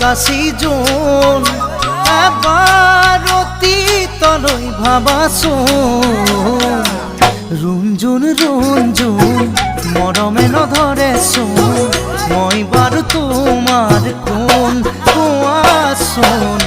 আকাশী জোন এবার অতীতলৈ ভাবাচোন ৰুঞ্জুন ৰুঞ্জুন মৰমে নধৰে চোন মই বাৰু তোমাৰ কোন কোৱাচোন